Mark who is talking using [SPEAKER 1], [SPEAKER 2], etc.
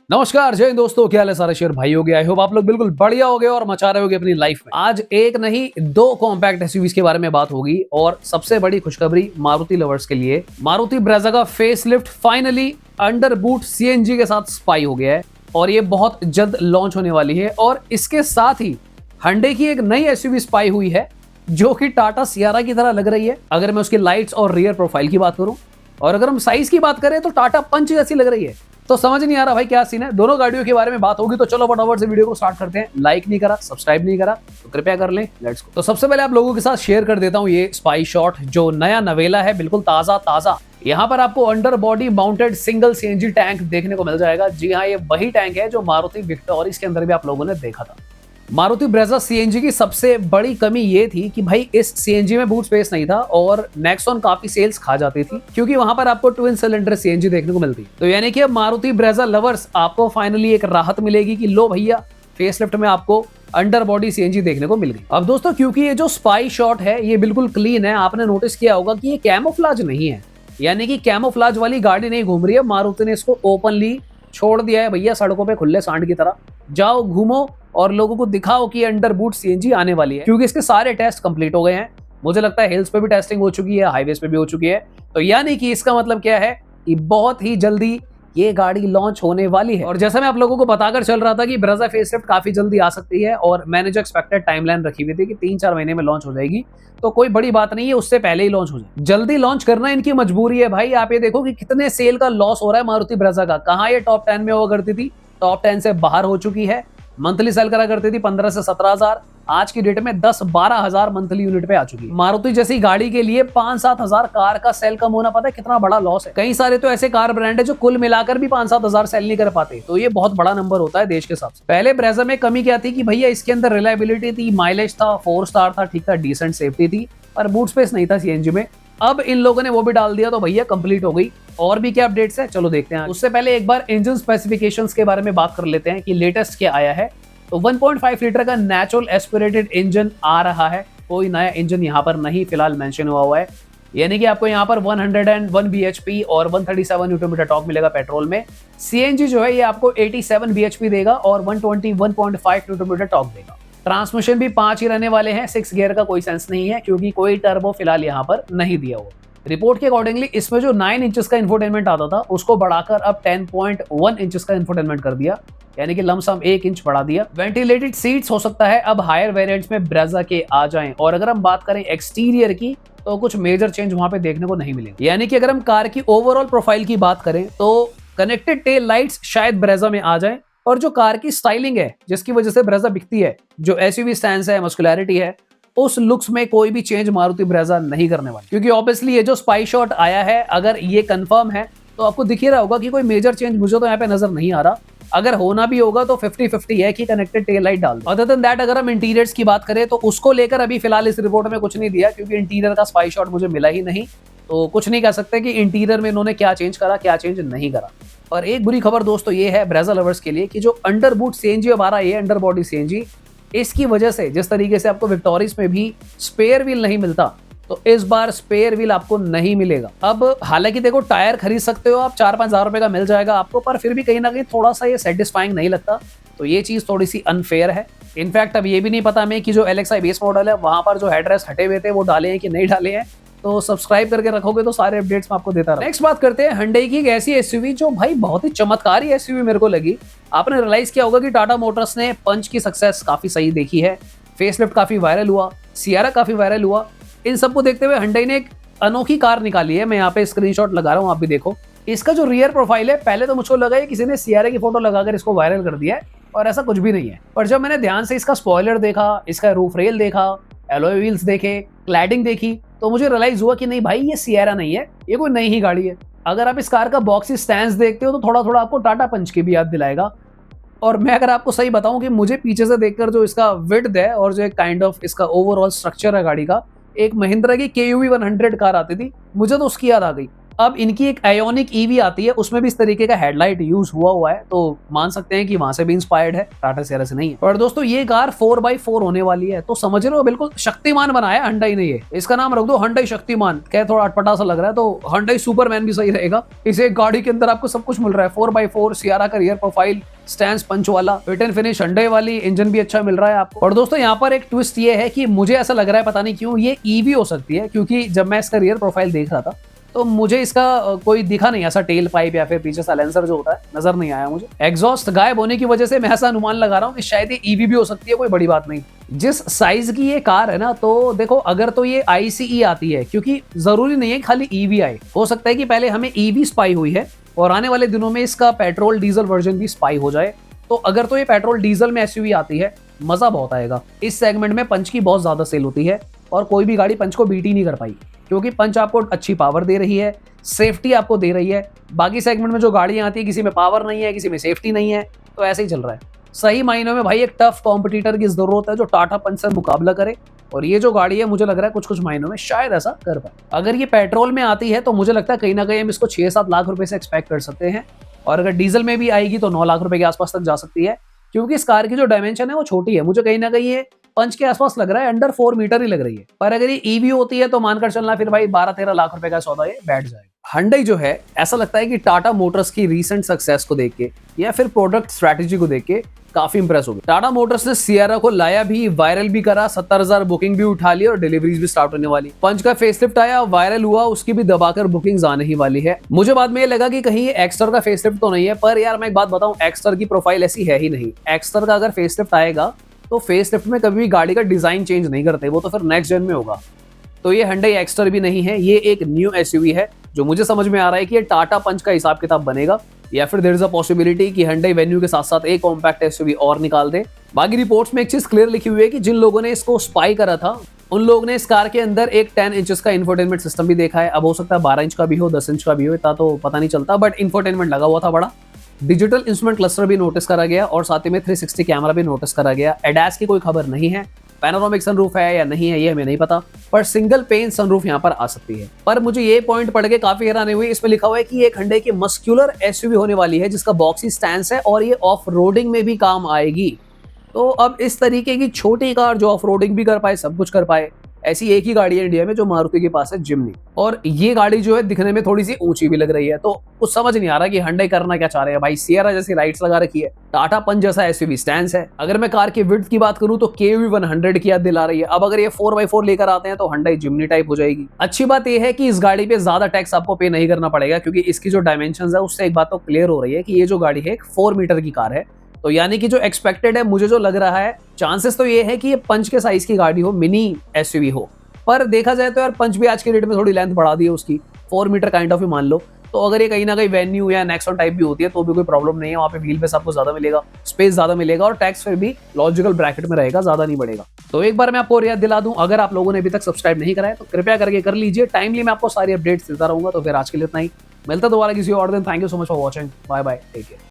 [SPEAKER 1] नमस्कार, जय हिंद दोस्तों, क्या हाल है सारे शेयर भाई हो गया। आई होप आप लोग बिल्कुल बढ़िया हो गए और मचा रहे होगे अपनी लाइफ में। आज एक नहीं दो कॉम्पैक्ट एसयूवीज के बारे में बात होगी और सबसे बड़ी खुशखबरी मारुति लवर्स के लिए, मारुति ब्रेजा का facelift finally under boot CNG के साथ स्पाई हो गया है और ये बहुत जल्द लॉन्च होने वाली है। और इसके साथ ही hyundai की एक नई एसयूवी स्पाई हुई है जो कि टाटा सियारा की तरह लग रही है, अगर मैं उसकी लाइट्स और रियर प्रोफाइल की बात करूं। और अगर हम साइज की बात करें तो टाटा पंच जैसी लग रही है। तो समझ नहीं आ रहा भाई क्या सीन है। दोनों गाड़ियों के बारे में बात होगी, तो चलो फटाफट से वीडियो को स्टार्ट करते हैं। लाइक नहीं करा, सब्सक्राइब नहीं करा तो कृपया कर लें। Let's go. तो सबसे पहले आप लोगों के साथ शेयर कर देता हूं ये स्पाई शॉट जो नया नवेला है, बिल्कुल ताजा ताजा। यहाँ पर आपको under body mounted single CNG tank देखने को मिल जाएगा। जी हाँ, ये वही टैंक है जो मारुति विक्टोरिस के अंदर भी आप लोगों ने देखा था। मारुति ब्रेजा सीएनजी की सबसे बड़ी कमी ये थी कि भाई इस सीएनजी में बूट स्पेस नहीं था और नेक्सॉन काफी सेल्स खा जाती थी क्योंकि वहां पर आपको ट्विन सिलेंडर सीएनजी देखने को मिलती। तो यानी कि अब मारुति ब्रेजा लवर्स आपको फाइनली एक राहत मिलेगी कि लो भैया, फेसलिफ्ट में आपको अंडर बॉडी सीएनजी देखने को मिल गई। अब दोस्तों, क्योंकि ये जो स्पाई शॉट है ये बिल्कुल क्लीन है, आपने नोटिस किया होगा कि ये कैमोफ्लाज नहीं है, यानी कि कैमोफ्लाज वाली गाड़ी नहीं घूम रही है। मारुति ने इसको ओपनली छोड़ दिया है भैया, सड़कों पे खुले सांड की तरह जाओ घूमो और लोगों को दिखाओ कि अंडर बूट सीएनजी आने वाली है, क्योंकि इसके सारे टेस्ट कंप्लीट हो गए हैं। मुझे लगता है हिल्स पे भी टेस्टिंग हो चुकी है, हाईवेज पे भी हो चुकी है। तो यानी कि इसका मतलब क्या है कि बहुत ही जल्दी ये गाड़ी लॉन्च होने वाली है। और जैसा मैं आप लोगों को बताकर चल रहा था कि ब्रेजा फेसलिफ्ट काफी जल्दी आ सकती है और मैंने जो एक्सपेक्टेड टाइमलाइन रखी हुई थी कि 3-4 महीने में लॉन्च हो जाएगी, तो कोई बड़ी बात नहीं है, उससे पहले ही लॉन्च हो जाए। जल्दी लॉन्च करना इनकी मजबूरी है भाई। आप ये देखो कि कितने सेल का लॉस हो रहा है मारुति ब्रेजा का। कहाँ ये टॉप 10 में हुआ करती थी, टॉप 10 से बाहर हो चुकी है। मंथली सेल करा करती थी 15 से 17 हजार, आज की डेट में 10-12 हजार मंथली यूनिट पे आ चुकी है। मारुति जैसी गाड़ी के लिए 5-7 हजार कार का सेल कम होना पता है कितना बड़ा लॉस है। कई सारे तो ऐसे कार ब्रांड है जो कुल मिलाकर भी 5-7 हजार सेल नहीं कर पाते, तो ये बहुत बड़ा नंबर होता है देश के हिसाब से। पहले ब्रेजा में कमी क्या थी कि भैया इसके अंदर रिलायबिलिटी थी, माइलेज था, 4 स्टार था, ठीक था, डिसेंट सेफ्टी थी, पर बूट स्पेस नहीं था सीएनजी में। अब इन लोगों ने वो भी डाल दिया, तो भैया कंप्लीट हो गई। और भी क्या अपडेट्स है, चलो देखते हैं। उससे पहले एक बार इंजन स्पेसिफिकेशंस के बारे में बात कर लेते हैं कि लेटेस्ट क्या आया है। तो 1.5 लीटर का नेचुरल एस्पिरेटेड इंजन आ रहा है। कोई नया इंजन यहाँ पर नहीं फिलहाल मेंशन हुआ है, यानी कि आपको यहाँ पर 101 bhp और 137 न्यूटन मीटर टॉर्क मिलेगा पेट्रोल में। सीएनजी जो है ये आपको 87 bhp देगा और 121.5 न्यूटन मीटर टॉर्क देगा। ट्रांसमिशन भी 5 ही रहने वाले हैं, 6 गियर का कोई सेंस नहीं है क्योंकि कोई टर्बो फिलहाल यहाँ पर नहीं दिया हुआ। रिपोर्ट के अकॉर्डिंगली इसमें जो 9 इंचेस का इंफोटेनमेंट आता था उसको बढ़ाकर अब 10.1 इंचेस का इंफोटेनमेंट कर दिया, यानी कि लमसम 1 इंच बढ़ा दिया। वेंटिलेटेड सीट्स हो सकता है अब हायर वेरिएंट्स में ब्रेजा के आ जाएं। और अगर हम बात करें एक्सटीरियर की तो कुछ मेजर चेंज वहां पे देखने को नहीं मिलेंगे। यानी कि अगर हम कार की ओवरऑल प्रोफाइल की बात करें तो कनेक्टेड टेल लाइट्स शायद ब्रेजा में आ जाए, और जो कार की स्टाइलिंग है जिसकी वजह से ब्रेजा बिकती है, जो एसयूवी स्टैंस है, मस्कुलैरिटी है, उस लुक्स में कोई भी चेंज मारुति ब्रेजा नहीं करने वाली। क्योंकि ऑब्वियसली ये जो स्पाई शॉट आया है, अगर ये कंफर्म है तो आपको दिख ही रहा होगा कि कोई मेजर चेंज मुझे तो यहाँ पे नजर नहीं आ रहा। अगर होना भी होगा तो 50-50 है कि कनेक्टेड टेल लाइट डाल दो। अदर देन दैट, अगर हम इंटीरियर्स की बात करें तो उसको लेकर अभी फिलहाल इस रिपोर्ट में कुछ नहीं दिया, क्योंकि इंटीरियर का स्पाई शॉट मुझे मिला ही नहीं, तो कुछ नहीं कह सकते कि इंटीरियर में इन्होंने क्या चेंज करा, क्या चेंज नहीं करा। और एक बुरी खबर दोस्तों ये है ब्रेजा लवर्स के लिए कि जो अंडर बूट सीएनजी अब आ रहा है, अंडर बॉडी सीएनजी, इसकी वजह से जिस तरीके से आपको विक्टोरिस में भी स्पेयर व्हील नहीं मिलता, तो इस बार स्पेयर व्हील आपको नहीं मिलेगा। अब हालांकि देखो, टायर खरीद सकते हो आप, 4-5 हजार रुपए का मिल जाएगा आपको, पर फिर भी कहीं ना कहीं थोड़ा सा ये सेटिस्फाइंग नहीं लगता, तो ये चीज थोड़ी सी अनफेयर है। इनफैक्ट अब ये भी नहीं पता हमें कि जो LXi बेस मॉडल है वहां पर जो हेडरेस्ट हटे हुए थे वो डाले हैं कि नहीं डाले हैं। तो सब्सक्राइब करके रखोगे तो सारे अपडेट्स मैं आपको देता रहूंगा। नेक्स्ट बात करते हैं hyundai की एक ऐसी एसयूवी जो भाई बहुत ही चमत्कारी एसयूवी मेरे को लगी। आपने रियलाइज किया होगा कि टाटा मोटर्स ने पंच की सक्सेस काफी सही देखी है, फेसलिफ्ट काफी वायरल हुआ, सियारा काफी वायरल हुआ। इन सबको देखते हुए hyundai ने एक अनोखी कार निकाली है। मैं यहाँ पे स्क्रीनशॉट लगा रहा हूँ, आप भी देखो। इसका जो रियर प्रोफाइल है, पहले तो मुझको लगा किसी ने सियारे की फोटो लगाकर इसको वायरल कर दिया है, और ऐसा कुछ भी नहीं है। पर जब मैंने ध्यान से इसका स्पॉइलर देखा, इसका रूफ रेल देखा, एलॉय व्हील्स देखे, क्लैडिंग देखी, तो मुझे रियलाइज हुआ कि नहीं भाई, ये सियारा नहीं है, ये कोई नई ही गाड़ी है। अगर आप इस कार का बॉक्सी स्टैंस देखते हो तो थोड़ा थोड़ा आपको टाटा पंच की भी याद दिलाएगा। और मैं अगर आपको सही बताऊं कि मुझे पीछे से देखकर जो इसका विड्थ है और जो एक काइंड ऑफ इसका ओवरऑल स्ट्रक्चर है गाड़ी का, एक महिंद्रा की KUV 100 कार आती थी, मुझे तो उसकी याद आ गई। अब इनकी एक आयोनिक ईवी आती है, उसमें भी इस तरीके का हेडलाइट यूज हुआ है, तो मान सकते हैं कि वहां से भी इंस्पायर्ड है, टाटा सियरा से नहीं है। और दोस्तों ये कार 4x4 होने वाली है, तो समझ रहे हो बिल्कुल शक्तिमान बनाया Hyundai ने। ये इसका नाम रख दो Hyundai शक्तिमान। क्या थोड़ा अटपटा सा लग रहा है, तो Hyundai सुपरमैन भी सही रहेगा। इस एक गाड़ी के अंदर आपको सब कुछ मिल रहा है, 4x4, सियारा का रियर प्रोफाइल, स्टैंड पंच वाला, फिट एंड फिनिश Hyundai वाली, इंजन भी अच्छा मिल रहा है आपको। और दोस्तों यहाँ पर एक ट्विस्ट ये है कि मुझे ऐसा लग रहा है, पता नहीं क्यों, ये ईवी हो सकती है, क्योंकि जब मैं इसका रियर प्रोफाइल देख रहा था तो मुझे इसका कोई दिखा नहीं ऐसा टेल पाइप या फिर पीछे साइलेंसर जो होता है, नजर नहीं आया मुझे। एग्जॉस्ट गायब होने की वजह से मैं ऐसा अनुमान लगा रहा हूँ कि शायद ये ईवी भी हो सकती है, कोई बड़ी बात नहीं। जिस साइज की ये कार है ना, तो देखो अगर तो ये ICE आती है, क्योंकि जरूरी नहीं है खाली ईवी आए, हो सकता है कि पहले हमें ईवी स्पाई हुई है और आने वाले दिनों में इसका पेट्रोल डीजल वर्जन भी स्पाई हो जाए। तो अगर तो ये पेट्रोल डीजल में SUV आती है, मजा बहुत आएगा। इस सेगमेंट में पंच की बहुत ज्यादा सेल होती है और कोई भी गाड़ी पंच को बीट ही नहीं कर पाई, क्योंकि पंच आपको अच्छी पावर दे रही है, सेफ्टी आपको दे रही है। बाकी सेगमेंट में जो गाड़ियां आती है, किसी में पावर नहीं है, किसी में सेफ्टी नहीं है, तो ऐसे ही चल रहा है। सही मायनों में भाई एक टफ कॉम्पिटिटर की जरूरत है जो टाटा पंच से मुकाबला करे, और ये जो गाड़ी है मुझे लग रहा है कुछ कुछ मायनों में शायद ऐसा कर पाए। अगर ये पेट्रोल में आती है तो मुझे लगता है कहीं ना कहीं हम इसको 6-7 लाख रुपए से एक्सपेक्ट कर सकते हैं, और अगर डीजल में भी आएगी तो 9 लाख रुपए के आसपास तक जा सकती है, क्योंकि इस कार की जो डायमेंशन है वो छोटी है। मुझे कहीं ना कहीं ये पंच के आसपास लग रहा है, अंडर 4 मीटर ही लग रही है। पर अगर ये ईवी होती है तो मानकर चलना फिर भाई 12-13 लाख रुपए का सौदा ये बैठ जाएगा। Hyundai जो है, ऐसा लगता है कि टाटा मोटर्स की रीसेंट सक्सेस को देख के या फिर प्रोडक्ट स्ट्रैटेजी को देख के काफी इंप्रेस हो गए। टाटा मोटर्स ने सियरा को लाया भी, वायरल भी करा, 70,000 बुकिंग भी उठा ली और डिलीवरीज भी स्टार्ट होने वाली। पंच का फेसलिफ्ट आया, वायरल हुआ, उसकी भी दबाकर बुकिंग्स आने ही वाली है। मुझे बाद में ये लगा कि कहीं एक्स्टर का फेसलिफ्ट तो नहीं है, पर यार मैं एक बात बताऊं, एक्स्टर की प्रोफाइल ऐसी है ही नहीं। एक्स्टर का अगर फेसलिफ्ट आएगा तो फेसलिफ्ट में कभी भी गाड़ी का डिजाइन चेंज नहीं करते, वो तो फिर नेक्स्ट जेन में होगा। तो ये Hyundai एक्स्टर भी नहीं है, ये एक न्यू SUV है। जो मुझे समझ में आ रहा है कि ये टाटा पंच का हिसाब किताब बनेगा, या फिर देयर इज अ पॉसिबिलिटी कि Hyundai वेन्यू के साथ साथ एक कॉम्पैक्ट SUV और निकाल दे। बाकी रिपोर्ट्स में एक चीज क्लियर लिखी हुई है कि जिन लोगों ने इसको स्पाई करा था, उन लोगों ने इस कार के अंदर एक 10 इंचेस का इंफोटेनमेंट सिस्टम भी देखा है। अब हो सकता है 12 इंच का भी हो, 10 इंच का भी हो, इतना तो पता नहीं चलता, बट इंफोटेनमेंट लगा हुआ था बड़ा। डिजिटल इंस्ट्रूमेंट क्लस्टर भी नोटिस करा गया और साथ ही में 360 कैमरा भी नोटिस करा गया। एडास की कोई खबर नहीं है, पैनोरामिक सनरूफ है या नहीं है ये हमें नहीं पता, पर सिंगल पेन सनरूफ यहाँ पर आ सकती है। पर मुझे ये पॉइंट पढ़ के काफी हैरानी हुई, इसमें लिखा हुआ है कि ये Hyundai की मस्कुलर SUV होने वाली है जिसका बॉक्सी स्टैंस है और ये ऑफ रोडिंग में भी काम आएगी। तो अब इस तरीके की छोटी कार जो ऑफ रोडिंग भी कर पाए, सब कुछ कर पाए, ऐसी एक ही गाड़ी है इंडिया में जो मारुति के पास है, जिम्नी। और ये गाड़ी जो है दिखने में थोड़ी सी ऊंची भी लग रही है, तो कुछ समझ नहीं आ रहा कि Hyundai करना क्या चाह रहे हैं। भाई सियरा जैसी लाइट्स लगा रखी है, टाटा पंच जैसा SUV स्टैंस है। अगर मैं कार की विड्थ की बात करूं तो KUV 100 की याद दिला रही है। अब अगर ये 4x4 लेकर आते हैं तो Hyundai जिम्नी टाइप हो जाएगी। अच्छी बात यह है कि इस गाड़ी पे ज्यादा टैक्स आपको पे नहीं करना पड़ेगा, क्योंकि इसकी जो डायमेंशन है उससे एक बात तो क्लियर हो रही है कि ये जो गाड़ी है एक 4 मीटर की कार है। तो यानी कि जो एक्सपेक्टेड है, मुझे जो लग रहा है, चांसेस तो ये है कि ये पंच के साइज की गाड़ी हो, मिनी SUV हो। पर देखा जाए तो यार पंच भी आज के डेट में थोड़ी लेंथ बढ़ा दी है उसकी, 4 मीटर काइंड ऑफ ही मान लो। तो अगर ये कहीं ना कहीं वेन्यू या नेक्सॉन टाइप भी होती है तो भी कोई प्रॉब्लम नहीं है, वहाँ पे व्हील बेस आपको ज्यादा मिलेगा, स्पेस ज्यादा मिलेगा और टैक्स फिर भी लॉजिकल ब्रैकेट में रहेगा, ज्यादा नहीं बढ़ेगा। तो एक बार मैं आपको याद दिला दूं, अगर आप लोगों ने अभी तक सब्सक्राइब नहीं करा है तो कृपया करके कर लीजिए। टाइमली मैं आपको सारी अपडेट्स देता रहूंगा। तो फिर आज के लिए इतना ही, मिलता दोबारा किसी और दिन। Thank you so much for watching, bye bye, take care.